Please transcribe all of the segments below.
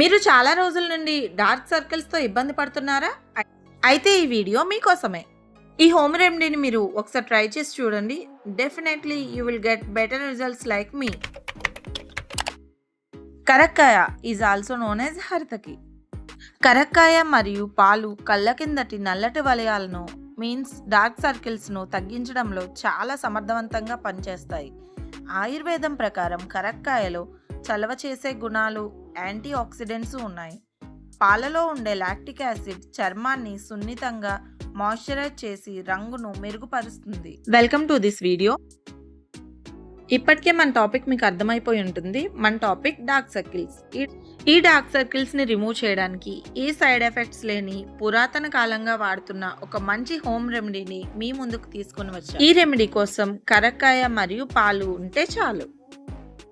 మీరు చాలా రోజుల నుండి డార్క్ సర్కిల్స్తో ఇబ్బంది పడుతున్నారా? అయితే ఈ వీడియో మీకోసమే. ఈ హోమ్ రెమెడీని మీరు ఒకసారి ట్రై చేసి చూడండి. Definitely you will get better results like me. Karakkaya is also known as haritaki. కరక్కాయ మరియు పాలు కళ్ళ కిందటి నల్లటి వలయాలను మీన్స్ డార్క్ సర్కిల్స్ను తగ్గించడంలో చాలా సమర్థవంతంగా పనిచేస్తాయి. ఆయుర్వేదం ప్రకారం కరక్కాయలో చలవ చేసే గుణాలు, యాంటీ ఆక్సిడెంట్స్ ఉన్నాయి. పాలలో ఉండే లాక్టిక్ యాసిడ్ చర్మాన్ని సున్నితంగా మాయిశ్చరైజ్ చేసి రంగును మెరుగుపరుస్తుంది. Welcome to this video. ఇప్పటికే మన టాపిక్ మీకు అర్థమైపోయి ఉంటుంది. మన టాపిక్ డార్క్ సర్కిల్స్. ఈ డార్క్ సర్కిల్స్ ని రిమూవ్ చేయడానికి ఏ సైడ్ ఎఫెక్ట్స్ లేని పురాతన కాలంగా వాడుతున్న ఒక మంచి హోమ్ రెమెడీని మీ ముందుకు తీసుకుని వచ్చాం. ఈ రెమెడీ కోసం కరక్కాయ మరియు పాలు ఉంటే చాలు.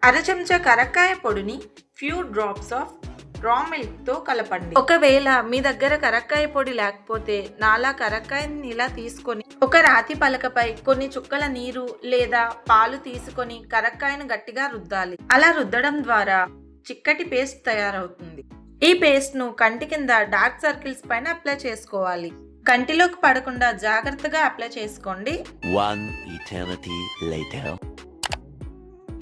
అర చెంచా కరక్కాయ పొడిని ఫ్యూ డ్రాప్స్ ఆఫ్ రా మిల్క్ తో కలపండి. ఒకవేళ మీ దగ్గర కరక్కాయ పొడి లేకపోతే నాలా కరక్కాయని ఇలా తీసుకొని ఒక రాతి పలకపై కొన్ని చుక్కల నీరు లేదా పాలు తీసుకొని కరక్కాయను గట్టిగా రుద్దాలి. అలా రుద్దడం ద్వారా చిక్కటి పేస్ట్ తయారవుతుంది. ఈ పేస్ట్ ను కంటి కింద డార్క్ సర్కిల్స్ పైన అప్లై చేసుకోవాలి. కంటిలోకి పడకుండా జాగ్రత్తగా అప్లై చేసుకోండి. One eternity later.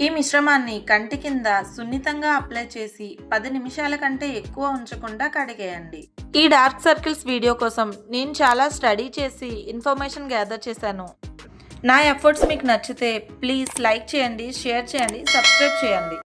ఈ మిశ్రమాన్ని కంటి కింద సున్నితంగా అప్లై చేసి 10 నిమిషాల కంటే ఎక్కువ ఉంచకుండా కడిగేయండి. ఈ డార్క్ సర్కిల్స్ వీడియో కోసం నేను చాలా స్టడీ చేసి ఇన్ఫర్మేషన్ గ్యాదర్ చేశాను. నా ఎఫర్ట్స్ మీకు నచ్చితే ప్లీజ్ లైక్ చేయండి, షేర్ చేయండి, సబ్స్క్రైబ్ చేయండి.